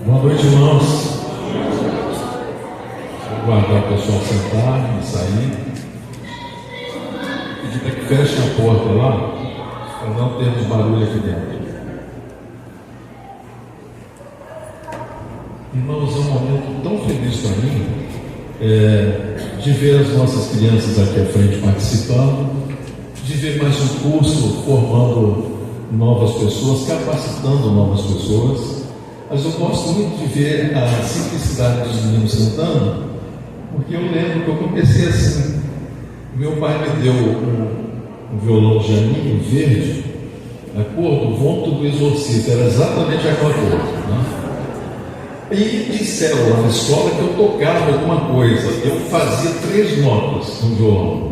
Boa noite, irmãos. Vou guardar o pessoal sentar e sair. Pedir para que fechem a porta lá, para não termos barulho aqui dentro. Irmãos, é um momento tão feliz para mim de ver as nossas crianças aqui à frente participando, de ver mais um curso formando novas pessoas, capacitando novas pessoas. Mas eu gosto muito de ver a simplicidade dos meninos cantando, porque eu lembro que eu comecei assim. Meu pai me deu um violão Janinho verde, a cor do Vonto do Exorcista, era exatamente aquela cor, né? E disseram lá na escola que eu tocava alguma coisa, eu fazia 3 notas no violão.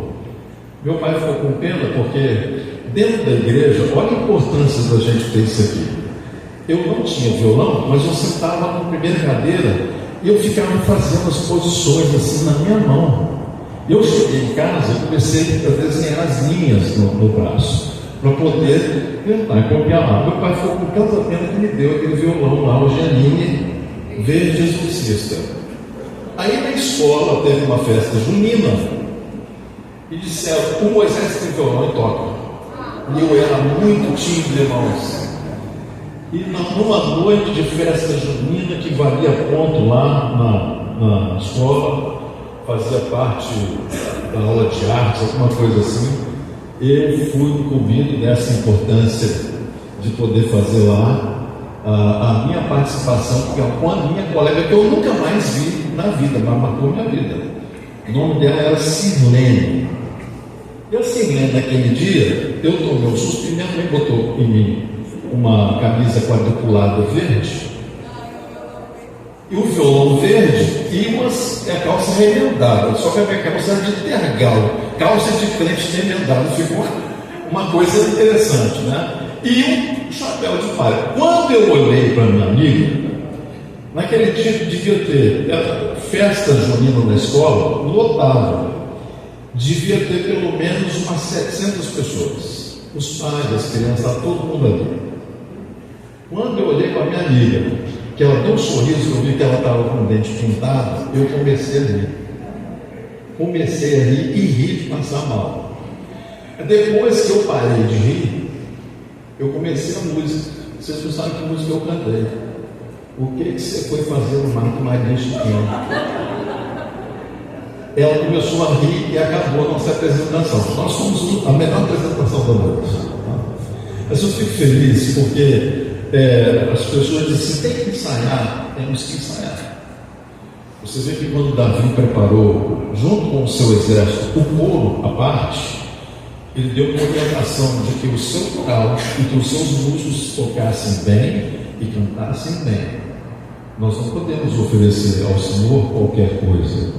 Meu pai ficou com pena, porque dentro da igreja, olha a importância da gente ter isso aqui. Eu não tinha violão, mas eu sentava na primeira cadeira e eu ficava fazendo as posições assim na minha mão. Eu cheguei em casa e comecei a desenhar as linhas no braço, para poder tentar copiar lá. Meu pai ficou com tanta pena que me deu aquele violão lá, o Janine Verde Exorcista. Aí na escola teve uma festa junina e disseram: o Moisés tem violão e toca. E eu era muito tímido, irmãos. E numa noite de festa junina que valia ponto lá na escola, fazia parte da aula de arte, alguma coisa assim, eu fui incumbido dessa importância de poder fazer lá a minha participação com a minha colega, que eu nunca mais vi na vida, mas marcou minha vida. O nome dela era Sirlene. E a Sirlene, naquele dia, eu tomei um susto e minha mãe botou em mim uma camisa quadriculada verde e o violão verde e a calça remendada, só que a minha calça era de tergal, calça de crente remendada, ficou uma coisa interessante, né? E um chapéu de palha. Quando eu olhei para minha amiga, naquele dia devia ter festa junina na escola, lotava, devia ter pelo menos umas 700 pessoas, os pais, as crianças, todo mundo ali. Quando eu olhei para a minha amiga, que ela deu um sorriso, eu vi que ela estava com o dente pintado, eu comecei a rir. Comecei a rir e rir de passar mal. Depois que eu parei de rir, eu comecei a música. Vocês não sabem que música eu cantei. O que você foi fazer no Marco Maria Chiquinho? Ela começou a rir e acabou a nossa apresentação. Nós fomos a melhor apresentação da noite. Mas eu fico feliz porque as pessoas dizem: tem que ensaiar, temos que ensaiar. Você vê que quando Davi preparou, junto com o seu exército, o coro à parte, ele deu uma orientação de que o seu coral e que os seus músicos tocassem bem e cantassem bem. Nós não podemos oferecer ao Senhor qualquer coisa.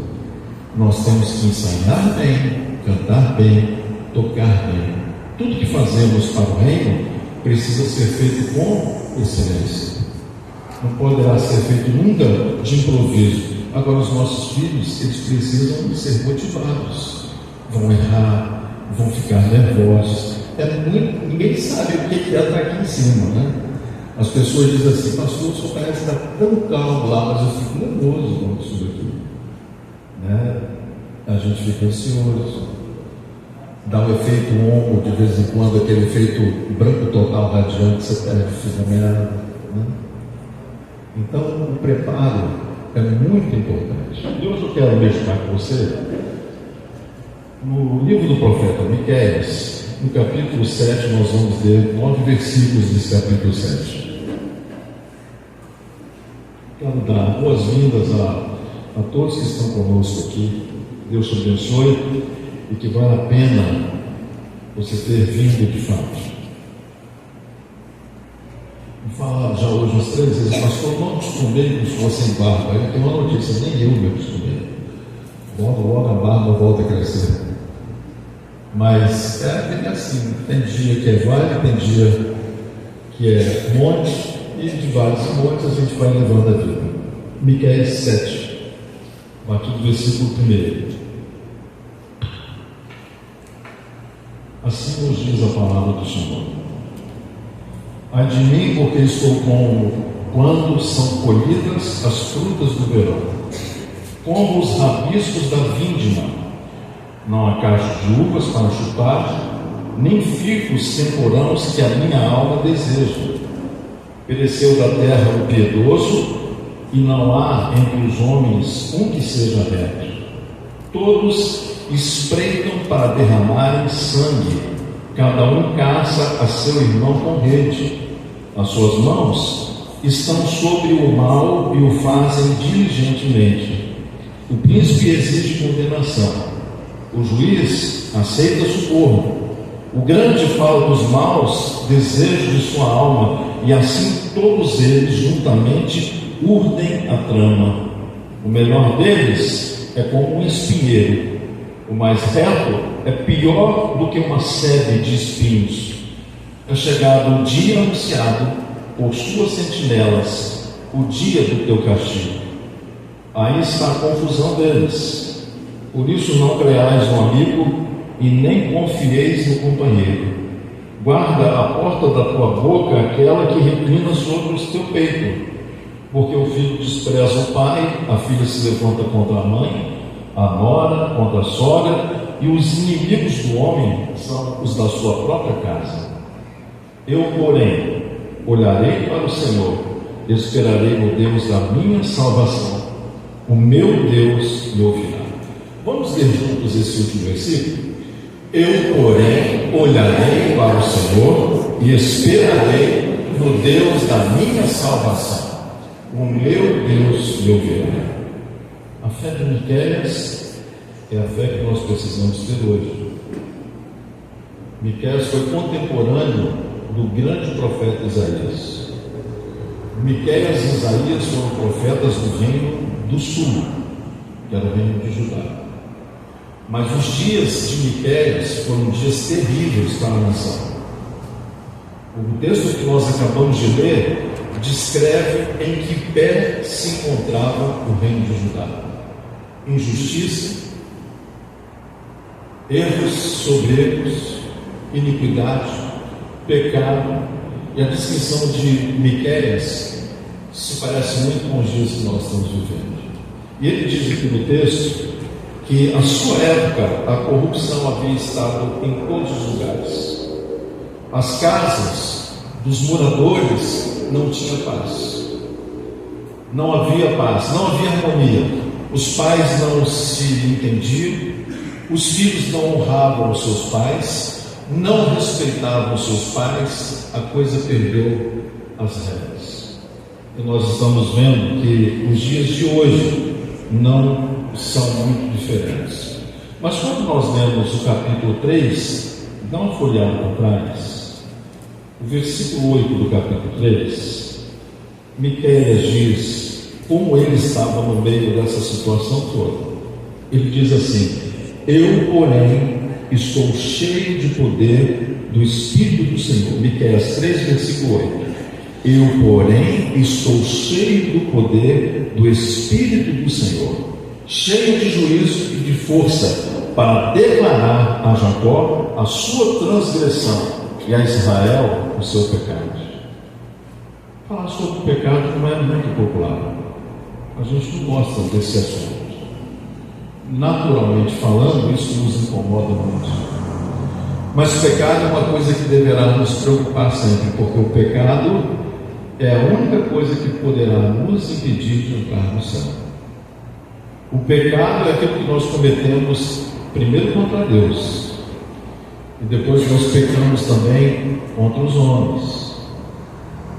Nós temos que ensaiar bem, cantar bem, tocar bem. Tudo que fazemos para o reino precisa ser feito com excelência. Não poderá ser feito nunca de improviso. Agora, os nossos filhos, eles precisam ser motivados. Vão errar, vão ficar nervosos. Ninguém sabe o que é estar aqui em cima, né? As pessoas dizem assim: pastor, o senhor parece estar tão calmo lá, mas eu fico nervoso quando subo aqui, né? A gente fica ansioso. Dá um efeito ombro de vez em quando, aquele efeito branco total radiante, você perde o fio da meada, né? Então, o preparo é muito importante. E hoje eu quero meditar com você no livro do profeta Miqueias, no capítulo 7, nós vamos ler 9 versículos desse capítulo 7. Quero dar boas-vindas a todos que estão conosco aqui. Deus te abençoe e que vale a pena você ter vindo de fato. Vou falar já hoje umas 3 vezes: pastor, não acostumei com sua sem barba. Eu tenho uma notícia: nem eu me acostumei. Logo a barba volta a crescer. Mas tem assim: tem dia que é vale, tem dia que é monte, e de vários montes a gente vai levando a vida. Miqueias 7, a partir do versículo 1. Assim nos diz a palavra do Senhor: ai de mim, porque estou com quando são colhidas as frutas do verão, como os rabiscos da vindima. Não há cachos de uvas para chupar, nem figos temporãos que a minha alma deseja. Pereceu da terra o piedoso, e não há entre os homens um que seja reto. Todos espreitam para derramarem sangue, cada um caça a seu irmão com rede. As suas mãos estão sobre o mal e o fazem diligentemente. O príncipe exige condenação, o juiz aceita socorro. O grande fala dos maus desejos de sua alma, e assim todos eles juntamente urdem a trama. O melhor deles é como um espinheiro, o mais reto é pior do que uma sebe de espinhos. É chegado o dia anunciado por suas sentinelas, o dia do teu castigo. Aí está a confusão deles. Por isso não creais no amigo e nem confieis no companheiro. Guarda a porta da tua boca aquela que reclina sobre o teu peito, porque o filho despreza o pai, a filha se levanta contra a mãe, a nora contra a sogra, e os inimigos do homem são os da sua própria casa. Eu, porém, olharei para o Senhor, esperarei no Deus da minha salvação. O meu Deus me ouvirá. Vamos ler juntos esse último versículo? Eu, porém, olharei para o Senhor e esperarei no Deus da minha salvação. O meu Deus me ouvirá. A fé de Miqueias é a fé que nós precisamos ter hoje. Miqueias foi contemporâneo do grande profeta Isaías. Miqueias e Isaías foram profetas do reino do sul, que era o reino de Judá. Mas os dias de Miqueias foram dias terríveis para a nação. O texto que nós acabamos de ler descreve em que pé se encontrava o reino de Judá: injustiça, erros sobre erros, iniquidade, pecado. E a descrição de Miqueias se parece muito com os dias que nós estamos vivendo. E ele diz aqui no texto que na sua época a corrupção havia estado em todos os lugares. As casas dos moradores não tinham paz, não havia paz, não havia harmonia. Os pais não se entendiam, os filhos não honravam os seus pais, não respeitavam os seus pais, a coisa perdeu as regras. E nós estamos vendo que os dias de hoje não são muito diferentes. Mas quando nós lemos o capítulo 3, dá uma folhada para trás, o versículo 8 do capítulo 3, Miqueias diz como ele estava no meio dessa situação toda. Ele diz assim: eu, porém, estou cheio de poder do Espírito do Senhor. Miqueias 3, versículo 8. Eu, porém, estou cheio do poder do Espírito do Senhor, cheio de juízo e de força, para declarar a Jacó a sua transgressão e a Israel o seu pecado. Falar sobre o pecado não é muito popular. A gente não gosta desse assunto. Naturalmente falando, isso nos incomoda muito. Mas o pecado é uma coisa que deverá nos preocupar sempre, porque o pecado é a única coisa que poderá nos impedir de entrar no céu. O pecado é aquilo que nós cometemos primeiro contra Deus, e depois nós pecamos também contra os homens.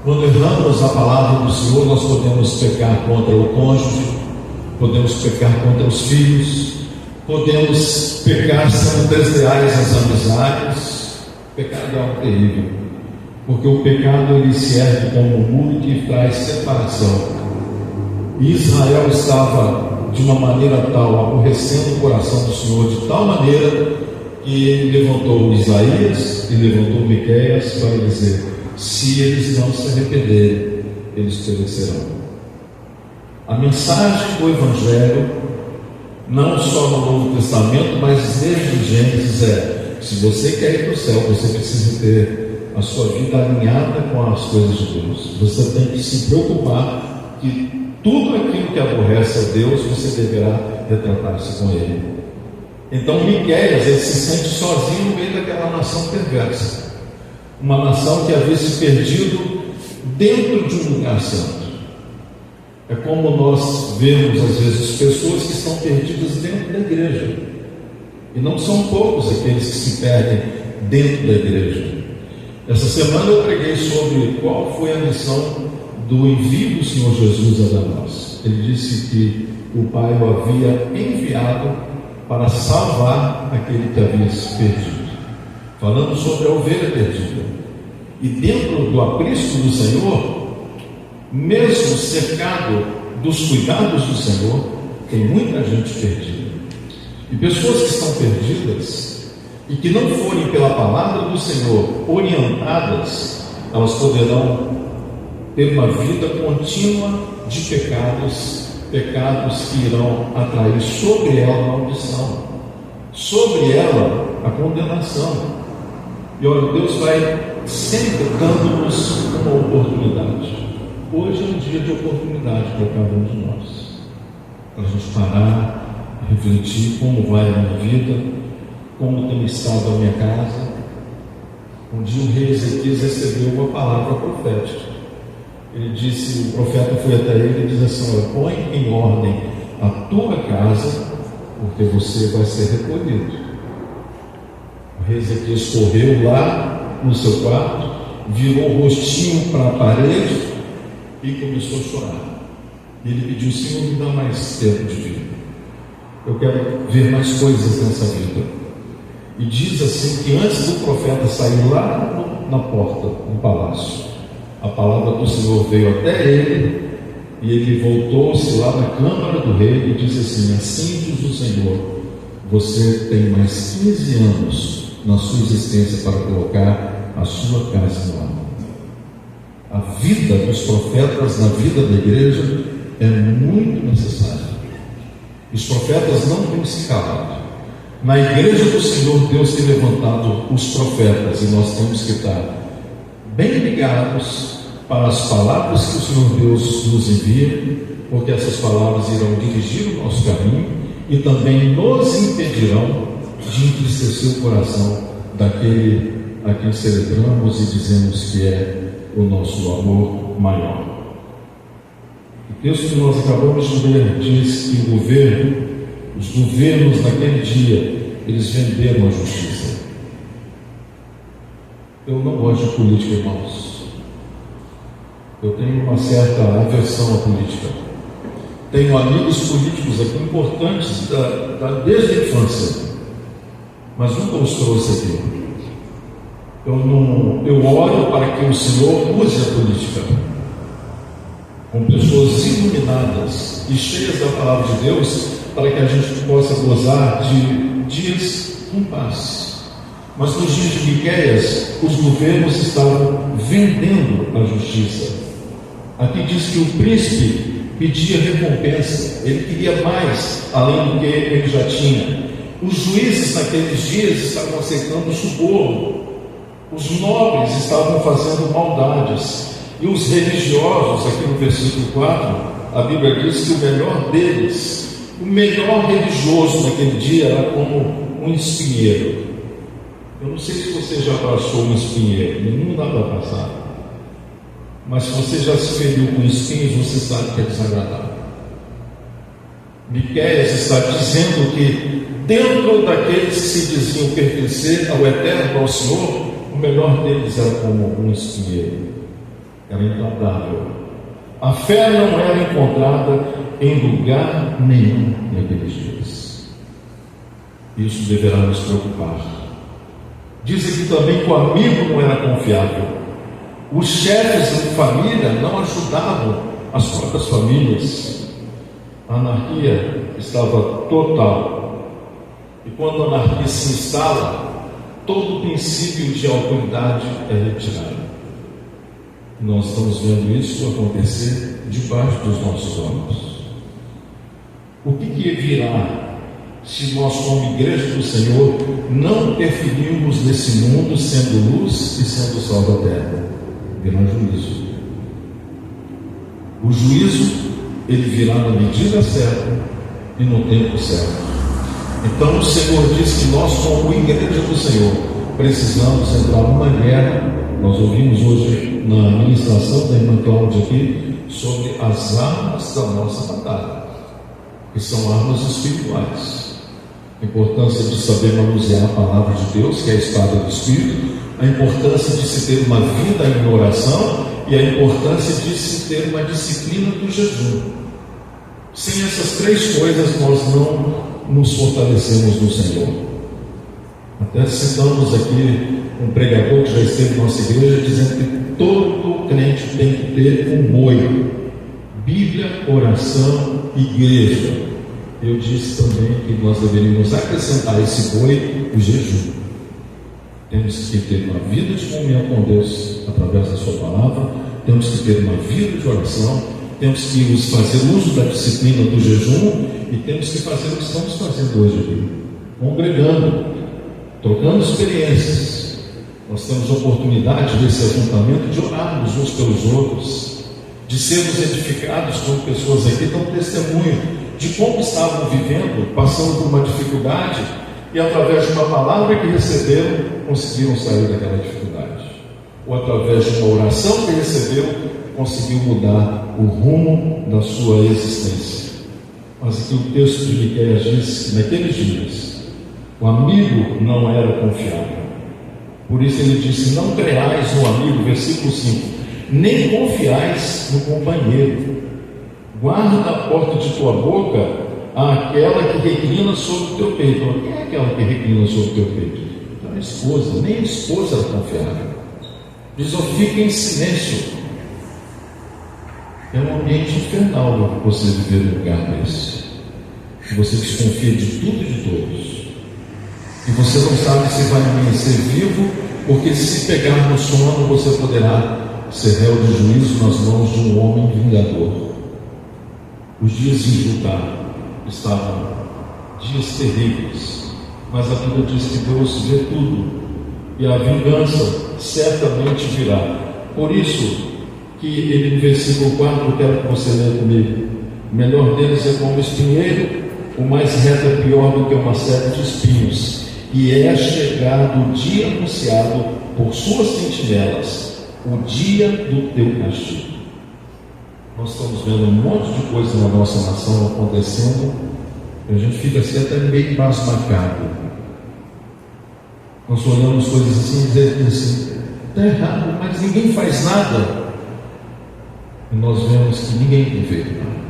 Quando erramos a palavra do Senhor, nós podemos pecar contra o cônjuge, podemos pecar contra os filhos, podemos pecar sendo desleais às amizades. O pecado é algo terrível, porque o pecado ele se ergue como um muro que traz separação. E Israel estava de uma maneira tal, aborrecendo o coração do Senhor de tal maneira que ele levantou Isaías e levantou Miqueias para dizer: se eles não se arrependerem, eles perecerão. A mensagem do Evangelho, não só no Novo Testamento, mas desde Gênesis, é: se você quer ir para o céu, você precisa ter a sua vida alinhada com as coisas de Deus. Você tem que se preocupar que tudo aquilo que aborrece a Deus, você deverá retratar-se com Ele. Então Miqueias, ele se sente sozinho no meio daquela nação perversa, uma nação que havia se perdido dentro de um lugar santo. É como nós vemos às vezes pessoas que estão perdidas dentro da igreja, e não são poucos aqueles que se perdem dentro da igreja. Essa semana eu preguei sobre qual foi a missão do envio do Senhor Jesus a nós. Ele disse que o Pai o havia enviado para salvar aquele que havia se perdido, falando sobre a ovelha perdida. E dentro do aprisco do Senhor, mesmo cercado dos cuidados do Senhor, tem muita gente perdida. E pessoas que estão perdidas e que não forem pela palavra do Senhor orientadas, elas poderão ter uma vida contínua de pecados que irão atrair sobre ela a maldição, sobre ela a condenação. E olha, Deus vai sempre dando-nos uma oportunidade. Hoje é um dia de oportunidade para cada um de nós, para a gente parar, refletir como vai a minha vida, como tem estado a minha casa. Um dia o rei Ezequias recebeu uma palavra profética. Ele disse, o profeta foi até ele e disse assim: olha, põe em ordem a tua casa, porque você vai ser recolhido. O rei Ezequias correu lá no seu quarto, virou o rostinho para a parede e começou a chorar. E ele pediu: Senhor, me dá mais tempo de vida, eu quero ver mais coisas nessa vida. E diz assim que antes do profeta sair lá na porta do palácio, a palavra do Senhor veio até ele, e ele voltou-se lá na câmara do rei e disse assim: assim diz o Senhor, você tem mais 15 anos na sua existência para colocar a sua casa no ar. A vida dos profetas na vida da igreja é muito necessária. Os profetas não têm se calado. Na igreja do Senhor, Deus tem levantado os profetas, e nós temos que estar bem ligados para as palavras que o Senhor Deus nos envia, porque essas palavras irão dirigir o nosso caminho e também nos impedirão de entristecer o coração daquele a quem celebramos e dizemos que é o nosso amor maior. O texto que nós acabamos de ler diz que os governos naquele dia, eles venderam a justiça. Eu não gosto de política, irmãos. Eu tenho uma certa aversão à política. Tenho amigos políticos aqui importantes desde a infância, mas nunca os trouxe aqui. Eu oro para que o Senhor use a política com pessoas iluminadas e cheias da palavra de Deus, para que a gente possa gozar de dias com paz. Mas nos dias de Miqueias, os governos estavam vendendo a justiça. Aqui diz que o príncipe pedia recompensa, ele queria mais além do que ele já tinha. Os juízes naqueles dias estavam aceitando suborno, os nobres estavam fazendo maldades, e os religiosos, aqui no versículo 4, a Bíblia diz que o melhor deles, o melhor religioso naquele dia era como um espinheiro. Eu não sei se você já passou um espinheiro, não dá para passar, mas se você já se feriu com espinhos, você sabe que é desagradável. Miqueias está dizendo que dentro daqueles que se diziam pertencer ao Eterno, ao Senhor, o melhor deles era como um espinheiro, era intratável. A fé não era encontrada em lugar nenhum naqueles dias. Isso deverá nos preocupar. Diz aqui também que o amigo não era confiável. Os chefes de família não ajudavam as próprias famílias. A anarquia estava total. E quando a anarquia se instala, todo o princípio de autoridade é retirado. Nós estamos vendo isso acontecer debaixo dos nossos olhos. O que virá se nós, como igreja do Senhor, não interferirmos nesse mundo sendo luz e sendo sal da terra. Virá juízo. O juízo, ele virá na medida certa e no tempo certo. Então o Senhor diz que nós, como igreja do Senhor, precisamos entrar numa guerra. Nós ouvimos hoje na ministração da irmã Cláudia aqui sobre as armas da nossa batalha, que são armas espirituais. A importância de saber manusear a palavra de Deus, que é a espada do Espírito, a importância de se ter uma vida em oração e a importância de se ter uma disciplina do jejum. Sem essas três coisas nós não nos fortalecemos no Senhor. Até citamos aqui um pregador que já esteve na nossa igreja dizendo que todo crente tem que ter um boi: Bíblia, oração, igreja. Eu disse também que nós deveríamos acrescentar a esse boi o jejum. Temos que ter uma vida de comunhão com Deus através da sua palavra, temos que ter uma vida de oração, temos que fazer uso da disciplina do jejum e temos que fazer o que estamos fazendo hoje aqui, congregando, trocando experiências. Nós temos a oportunidade desse ajuntamento de orarmos uns pelos outros, de sermos edificados com pessoas aqui que dão testemunho de como estavam vivendo, passando por uma dificuldade, e através de uma palavra que receberam, conseguiram sair daquela dificuldade. Ou através de uma oração que receberam, conseguiu mudar o rumo da sua existência. Mas aqui o texto de Miqueias diz que naqueles dias o amigo não era confiável. Por isso ele disse: não creais no amigo, versículo 5, nem confiais no companheiro. Guarda a porta de tua boca àquela que reclina sobre o teu peito. Quem é aquela que reclina sobre o teu peito? Então, a esposa, nem a esposa era confiável. Diz: ó, fica em silêncio. É um ambiente infernal você viver num lugar desse. Você desconfia de tudo e de todos. E você não sabe se vai amanhecer vivo, porque se pegar no sono, você poderá ser réu de juízo nas mãos de um homem vingador. Os dias em Judá estavam dias terríveis, mas a Bíblia diz que Deus vê tudo e a vingança certamente virá. Por isso que ele, no versículo 4, eu quero que você leia comigo: o melhor deles é como espinheiro, o mais reto é pior do que uma seta de espinhos, e é chegado o dia anunciado por suas sentinelas, o dia do teu castigo. Nós estamos vendo um monte de coisa na nossa nação acontecendo, e a gente fica assim até meio pasmado. Nós olhamos coisas assim e dizemos assim: está errado, mas ninguém faz nada. E nós vemos que ninguém tem feito nada.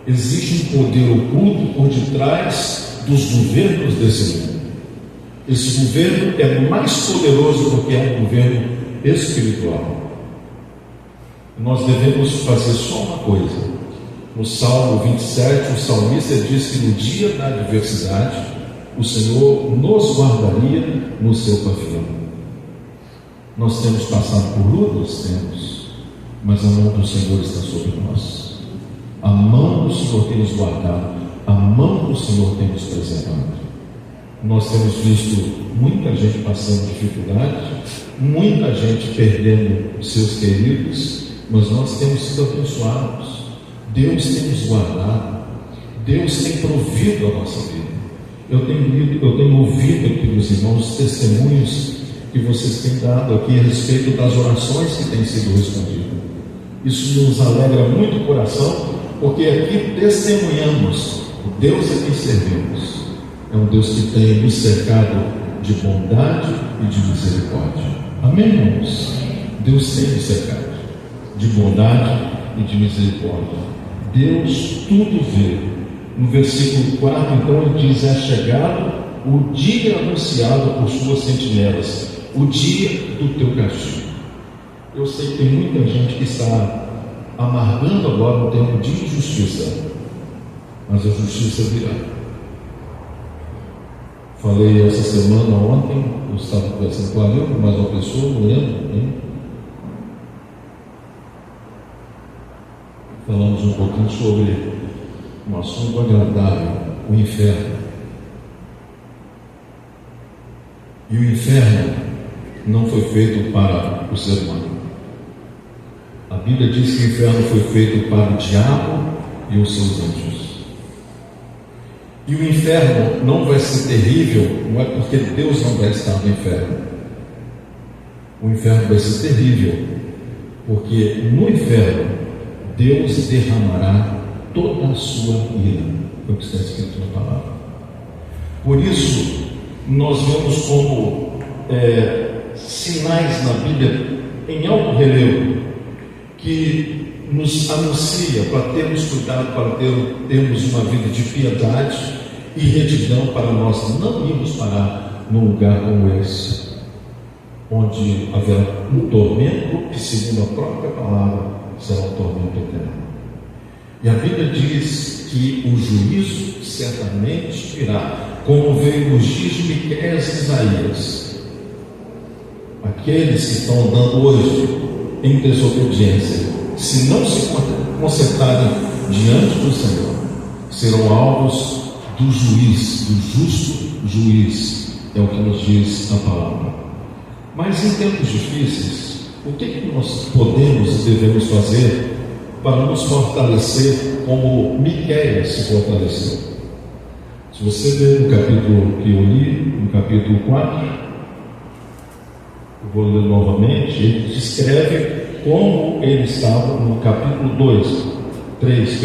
Existe um poder oculto por detrás dos governos desse mundo. Esse governo é mais poderoso do que é um governo espiritual. Nós devemos fazer só uma coisa. No Salmo 27, o salmista diz que no dia da adversidade, o Senhor nos guardaria no seu pavilhão. Nós temos passado por lutas? Temos, mas a mão do Senhor está sobre nós. A mão do Senhor tem nos guardado, a mão do Senhor tem nos preservado. Nós temos visto muita gente passando dificuldade, muita gente perdendo seus queridos, mas nós temos sido abençoados. Deus tem nos guardado, Deus tem provido a nossa vida. Eu tenho ouvido aqui dos irmãos testemunhos que vocês têm dado aqui a respeito das orações que têm sido respondidas. Isso nos alegra muito o coração, porque aqui testemunhamos o Deus a quem servimos. É um Deus que tem nos cercado de bondade e de misericórdia. Amém, irmãos? Deus tem nos cercado de bondade e de misericórdia. Deus tudo vê. No versículo 4, então, ele diz: é chegado o dia anunciado por suas sentinelas, o dia do teu castigo. Eu sei que tem muita gente que está amargando agora o tempo de injustiça, mas a justiça virá. Falei essa semana, ontem, eu estava conversando com a Leo, com mais uma pessoa, não lembro, hein? Falamos um pouquinho sobre um assunto agradável, o inferno. E o inferno não foi feito para o ser humano. A Bíblia diz que o inferno foi feito para o diabo e os seus anjos. E o inferno não vai ser terrível, não é porque Deus não vai estar no inferno. O inferno vai ser terrível, porque no inferno Deus derramará toda a sua ira. É o que está escrito na palavra. Por isso, nós vemos como sinais na Bíblia, em alto relevo, que nos anuncia para termos cuidado, para termos uma vida de piedade e retidão, para nós não irmos parar num lugar como esse, onde haverá um tormento que, segundo a própria palavra, será um tormento eterno. E a Bíblia diz que o juízo certamente virá, como veio nos dias de Miqueias e Isaías. Aqueles que estão andando hoje em desobediência, se não se consertarem diante do Senhor, serão alvos do juiz, do justo juiz, é o que nos diz a palavra. Mas em tempos difíceis, o que nós podemos e devemos fazer para nos fortalecer como Miqueias se fortaleceu? Se você ver no capítulo que eu li, no capítulo 4, eu vou ler novamente, ele descreve como ele estava no capítulo 3,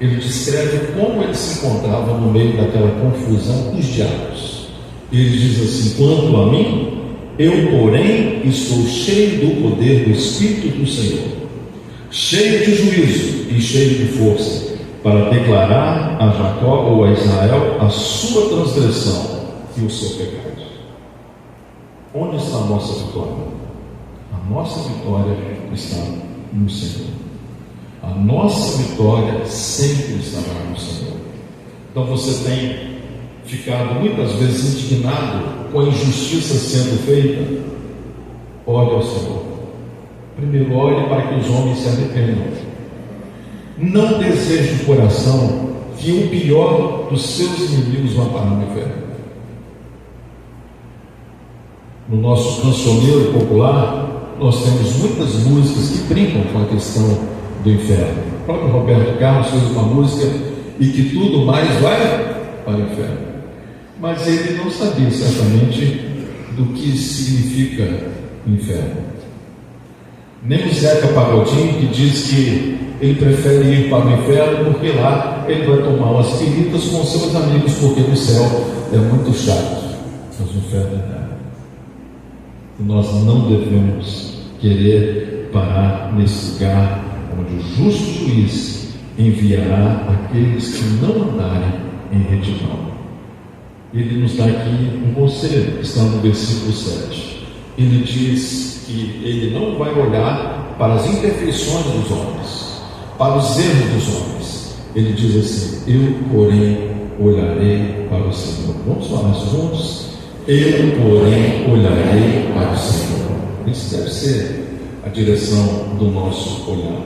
ele descreve como ele se encontrava no meio daquela confusão dos diabos. Ele diz assim: quanto a mim, eu porém estou cheio do poder do Espírito do Senhor, cheio de juízo e cheio de força, para declarar a Jacó ou a Israel a sua transgressão e o seu pecado. Onde está a nossa vitória? A nossa vitória está no Senhor. A nossa vitória sempre estará no Senhor. Então você tem ficado muitas vezes indignado com a injustiça sendo feita? Olhe ao Senhor. Primeiro, olhe para que os homens se arrependam. Não deseje de coração que o pior dos seus inimigos vá parar no inferno. No nosso cancioneiro popular, nós temos muitas músicas que brincam com a questão do inferno. O próprio Roberto Carlos fez uma música e que tudo mais vai para o inferno. Mas ele não sabia certamente do que significa inferno. Nem o Zeca Pagodinho, que diz que ele prefere ir para o inferno porque lá ele vai tomar umas piritas com seus amigos, porque no céu é muito chato, mas no inferno é nada. E nós não devemos querer parar nesse lugar onde o justo juiz enviará aqueles que não andarem em retidão. Ele nos dá aqui um conselho, que está no versículo 7. Ele diz que ele não vai olhar para as imperfeições dos homens, para os erros dos homens. Ele diz assim: eu, porém, olharei para o Senhor. Vamos falar isso juntos? Eu, porém, olharei para o Senhor. Isso deve ser a direção do nosso olhar.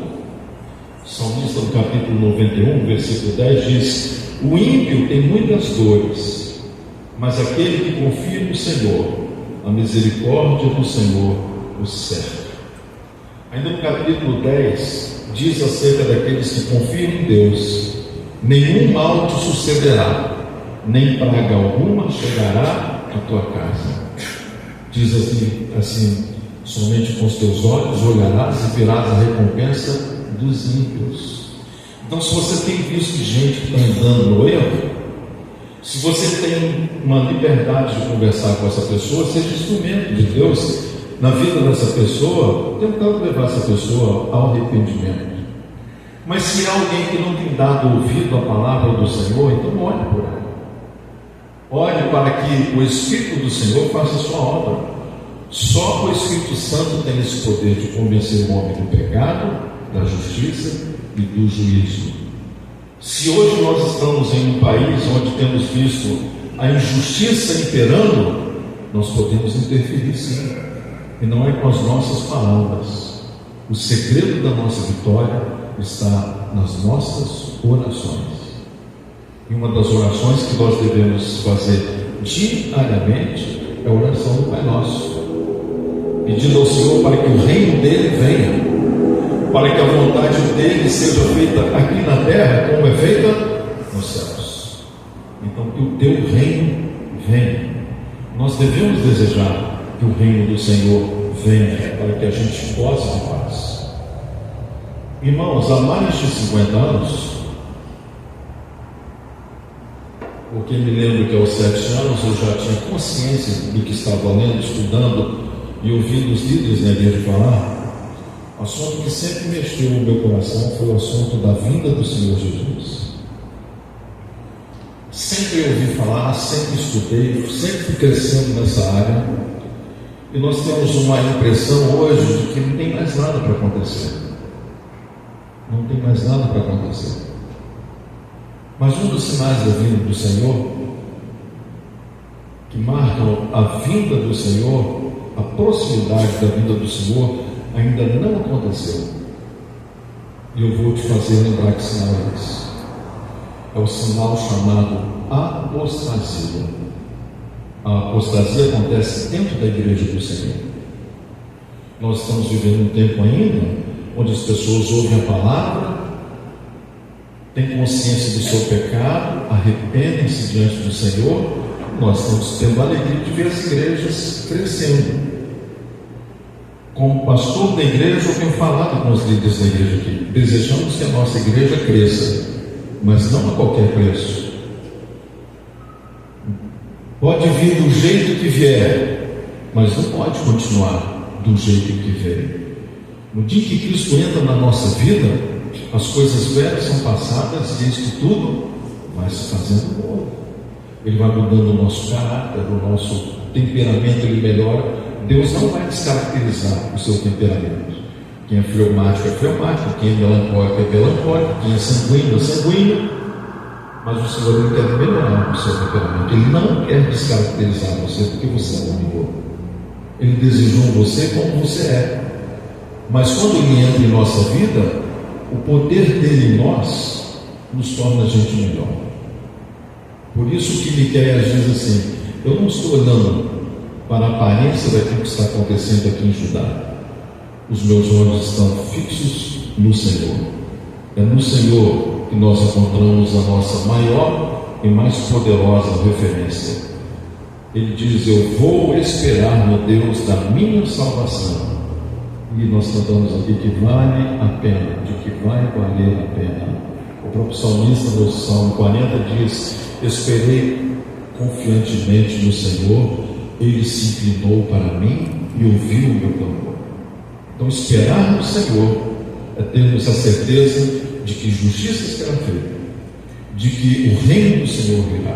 O salmista, no capítulo 91, versículo 10, diz: o ímpio tem muitas dores, mas aquele que confia no Senhor, a misericórdia do Senhor o cerca. Ainda no capítulo 10, diz acerca daqueles que confiam em Deus: nenhum mal te sucederá, nem praga alguma chegará à tua casa. Diz assim: somente com os teus olhos olharás e verás a recompensa dos ímpios. Então, se você tem visto gente que está andando no erro, se você tem uma liberdade de conversar com essa pessoa, seja instrumento de Deus na vida dessa pessoa, tentando levar essa pessoa ao arrependimento. Mas se há alguém que não tem dado ouvido à palavra do Senhor, então olhe por ela. Olhe para que o Espírito do Senhor faça a sua obra. Só o Espírito Santo tem esse poder de convencer o homem do pecado, da justiça e do juízo. Se hoje nós estamos em um país onde temos visto a injustiça imperando, nós podemos interferir sim, e não é com as nossas palavras. O segredo da nossa vitória está nas nossas orações. E uma das orações que nós devemos fazer diariamente É a oração do Pai Nosso, pedindo ao Senhor para que o reino dele venha, para que a vontade dele seja feita aqui na terra como é feita nos céus. Então, que o teu reino venha. Nós devemos desejar que o reino do Senhor venha, para que a gente goze de paz. Irmãos, há mais de 50 anos, porque me lembro que aos 7 anos eu já tinha consciência do que estava lendo, estudando e ouvindo os líderes na igreja falar. O assunto que sempre mexeu no meu coração foi o assunto da vinda do Senhor Jesus. Sempre ouvi falar, sempre estudei, sempre fui crescendo nessa área, e nós temos uma impressão hoje de que não tem mais nada para acontecer. Não tem mais nada para acontecer. Mas um dos sinais da vinda do Senhor, que marcam a vinda do Senhor, a proximidade da vinda do Senhor, ainda não aconteceu. E eu vou te fazer lembrar que sinal é esse. É o sinal chamado apostasia. A apostasia acontece dentro da igreja do Senhor. Nós estamos vivendo um tempo ainda onde as pessoas ouvem a palavra, têm consciência do seu pecado, arrependem-se diante do Senhor. Nós estamos tendo a alegria de ver as igrejas crescendo. Como pastor da igreja, eu tenho falado com os líderes da igreja aqui. Desejamos que a nossa igreja cresça, mas não a qualquer preço. Pode vir do jeito que vier, mas não pode continuar do jeito que veio. No dia que Cristo entra na nossa vida, as coisas velhas são passadas e isso tudo vai se fazendo novo. Ele vai mudando o nosso caráter, o nosso temperamento, ele melhora. Deus não vai descaracterizar o seu temperamento. Quem é fleumático é fleumático, quem é melancólico é melancólico, quem é sanguíneo é sanguíneo. Mas o Senhor ele quer melhorar o seu temperamento. Ele não quer descaracterizar você porque você é um amigo. Ele desejou você como você é. Mas quando ele entra em nossa vida, o poder dele em nós nos torna a gente melhor. Por isso que Miqueias diz assim: eu não estou olhando para a aparência daquilo que está acontecendo aqui em Judá. Os meus olhos estão fixos no Senhor. É no Senhor que nós encontramos a nossa maior e mais poderosa referência. Ele diz: eu vou esperar no Deus da minha salvação. E nós cantamos aqui que vale a pena, de que vai valer a pena. O próprio salmista no Salmo 40 diz: esperei confiantemente no Senhor, ele se inclinou para mim e ouviu o meu clamor. Então, esperar no Senhor é termos a certeza de que justiça será feita, de que o reino do Senhor virá.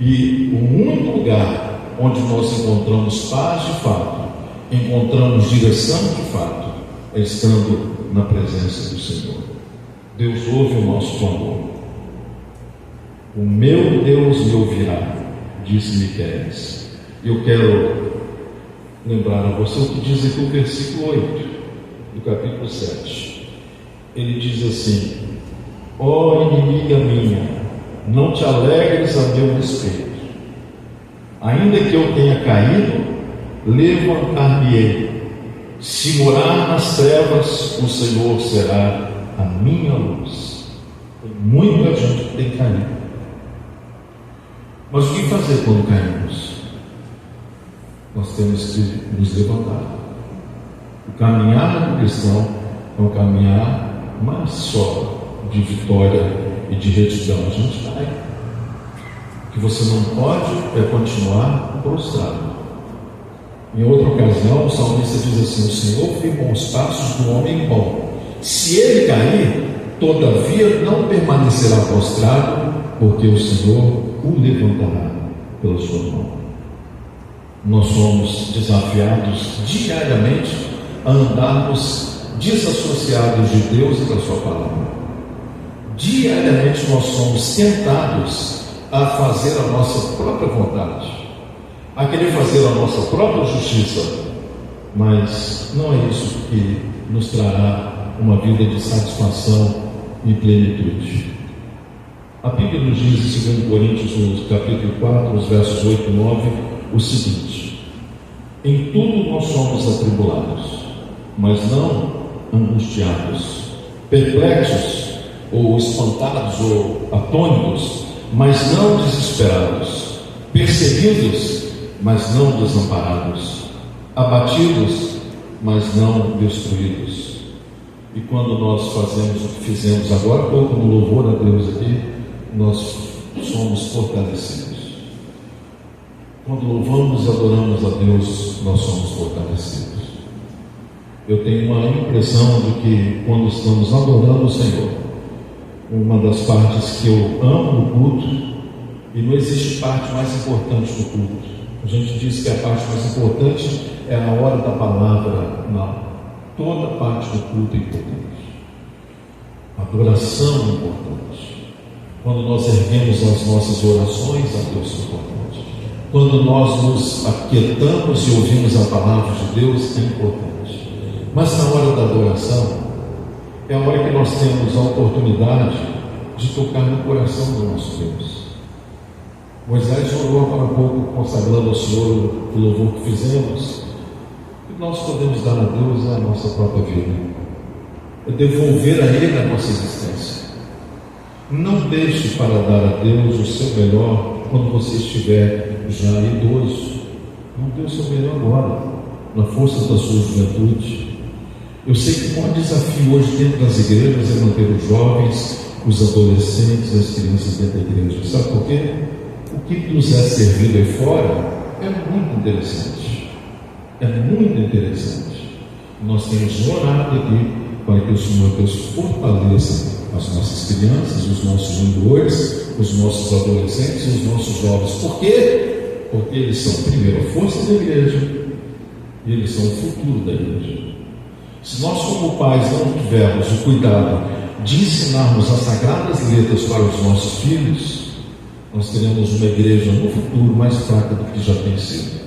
E o único lugar onde nós encontramos paz de fato, encontramos direção de fato, é estando na presença do Senhor. Deus ouve o nosso clamor. O meu Deus me ouvirá, disse Miqueias. Eu quero lembrar a você o que diz aqui o versículo 8 do capítulo 7. Ele diz assim: ó inimiga minha, não te alegres a meu respeito. Ainda que eu tenha caído, levantar-me-ei. Se morar nas trevas, o Senhor será a minha luz. Tem muita gente que tem caído. Mas o que fazer quando caímos? Nós temos que nos levantar. O caminhar do cristão é um caminhar mais só de vitória e de retidão. A gente cai. O que você não pode é continuar prostrado. Em outra ocasião, o salmista diz assim: o Senhor firma os passos do homem bom. Se ele cair, todavia não permanecerá prostrado, porque o Senhor o levantará pela sua mão. Nós somos desafiados diariamente a andarmos desassociados de Deus e da sua palavra. Diariamente nós somos tentados a fazer a nossa própria vontade, a querer fazer a nossa própria justiça, mas não é isso que nos trará uma vida de satisfação e plenitude. A Bíblia nos diz em 2 Coríntios, no capítulo 4, os versos 8 e 9, o seguinte: em tudo nós somos atribulados, mas não angustiados, perplexos, ou espantados, ou atônitos, mas não desesperados, perseguidos, mas não desamparados, abatidos, mas não destruídos. E quando nós fazemos o que fizemos agora há pouco no louvor a Deus aqui, nós somos fortalecidos. Quando louvamos e adoramos a Deus, nós somos fortalecidos. Eu tenho uma impressão de que quando estamos adorando o Senhor, uma das partes que eu amo no culto, e não existe parte mais importante do culto. A gente diz que a parte mais importante é a hora da palavra. Não. Toda parte do culto é importante. A adoração é importante. Quando nós erguemos as nossas orações a Deus é importante. Quando nós nos aquietamos e ouvimos a palavra de Deus é importante. Mas na hora da adoração é a hora que nós temos a oportunidade de tocar no coração do nosso Deus. Moisés orou agora há pouco, consagrando ao Senhor o louvor que fizemos. O que nós podemos dar a Deus é a nossa própria vida, é devolver a Ele a nossa existência. Não deixe para dar a Deus o seu melhor quando você estiver já idoso. Não dê o seu melhor agora, na força da sua juventude. Eu sei que o maior desafio hoje dentro das igrejas é manter os jovens, os adolescentes, as crianças dentro da igreja. Sabe por quê? O que nos é servido aí fora é muito interessante. É muito interessante. Nós temos orado aqui para que o Senhor Deus fortaleça as nossas crianças, os nossos juniores, os nossos adolescentes e os nossos jovens. Por quê? Porque eles são, primeiro, a força da igreja e eles são o futuro da igreja. Se nós, como pais, não tivermos o cuidado de ensinarmos as sagradas letras para os nossos filhos, nós teremos uma igreja no futuro mais fraca do que já tem sido.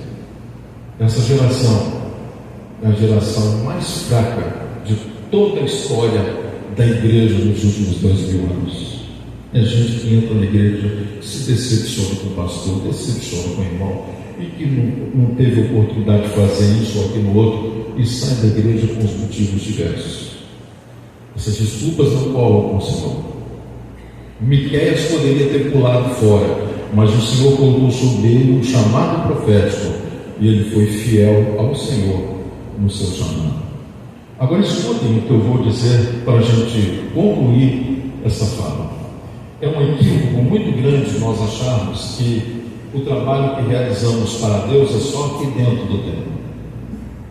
Essa geração é a geração mais fraca de toda a história da igreja nos últimos 2000 anos. É gente que entra na igreja, se decepciona com o pastor, decepciona com o irmão, e que não teve oportunidade de fazer isso ou aquilo outro, e sai da igreja com os motivos diversos. Essas desculpas não colam com o Senhor. Miqueias poderia ter pulado fora, mas o Senhor colocou sobre ele um chamado profético, e ele foi fiel ao Senhor no seu chamado. Agora escutem o que eu vou dizer para a gente concluir essa fala. É um equívoco muito grande nós acharmos que o trabalho que realizamos para Deus é só aqui dentro do templo.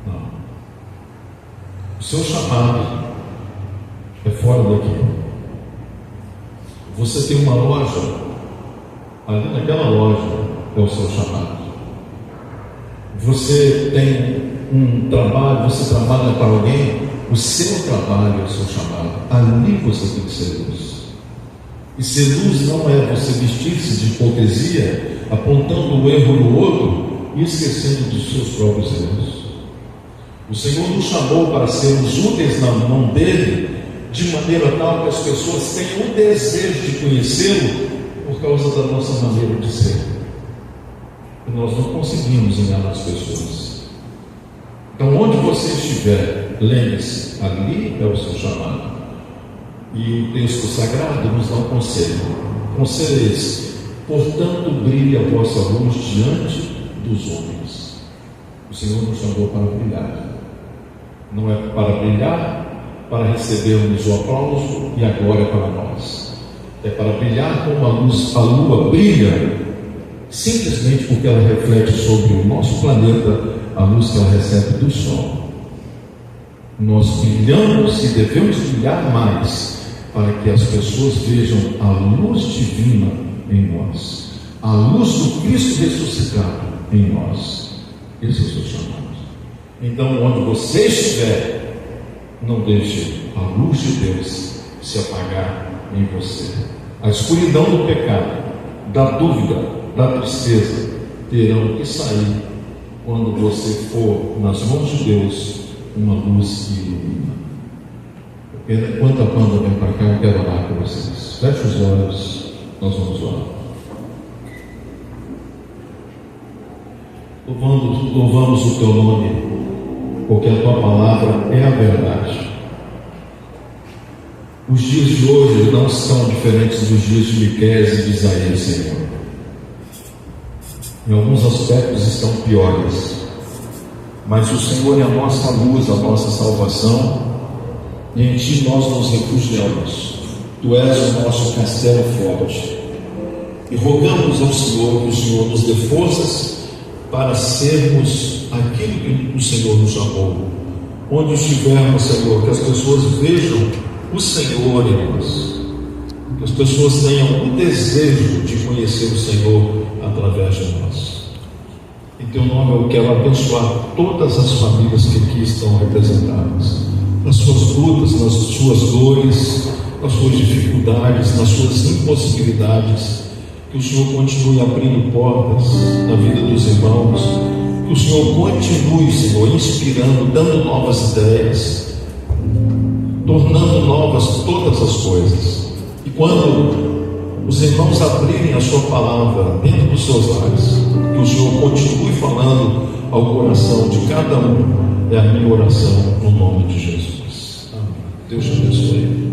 Não. O seu chamado é fora daqui. Você tem uma loja, ali naquela loja é o seu chamado. Você tem um trabalho, você trabalha para alguém, o seu trabalho é o seu chamado. Ali você tem que ser luz. E ser luz não é você vestir-se de hipocrisia, apontando o erro no outro e esquecendo dos seus próprios erros. O Senhor nos chamou para sermos úteis na mão dele, de maneira tal que as pessoas tenham o desejo de conhecê-lo por causa da nossa maneira de ser. E nós não conseguimos enganar as pessoas. Então, onde você estiver, lembre-se, ali é o seu chamado. E o texto sagrado nos dá um conselho. O conselho é esse: portanto, brilhe a vossa luz diante dos homens. O Senhor nos chamou para brilhar. Não é para brilhar, para recebermos o aplauso e agora é para nós. É para brilhar como a lua brilha, simplesmente porque ela reflete sobre o nosso planeta a luz que ela recebe do sol. Nós brilhamos e devemos brilhar mais, para que as pessoas vejam a luz divina em nós, a luz do Cristo ressuscitado em nós. Esse é o seu chamado. Então, onde você estiver, não deixe a luz de Deus se apagar em você. A escuridão do pecado, da dúvida, da tristeza terão que sair quando você for nas mãos de Deus uma luz que ilumina. Enquanto a banda vem para cá, eu quero orar com vocês. Feche os olhos, nós vamos orar. Louvamos o teu nome, porque a tua palavra é a verdade. Os dias de hoje não são diferentes dos dias de Miqueias e de Isaías, Senhor. Em alguns aspectos estão piores, mas o Senhor é a nossa luz, a nossa salvação, e em Ti nós nos refugiamos. Tu és o nosso castelo forte, e rogamos ao Senhor que o Senhor nos dê forças para sermos aquilo que o Senhor nos chamou. Onde estivermos, Senhor, que as pessoas vejam o Senhor em nós, que as pessoas tenham o desejo de conhecer o Senhor através de nós. Em Teu nome eu quero abençoar todas as famílias que aqui estão representadas, nas suas lutas, nas suas dores, nas suas dificuldades, nas suas impossibilidades. Que o Senhor continue abrindo portas na vida dos irmãos, que o Senhor continue, Senhor, inspirando, dando novas ideias, tornando novas todas as coisas. E quando os irmãos abrirem a sua palavra dentro dos seus lares, que o Senhor continue falando ao coração de cada um. É a minha oração no nome de Jesus. Amém. Deus te abençoe.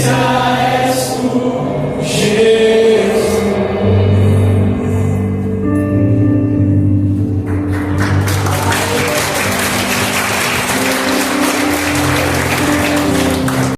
és tu, Jesus.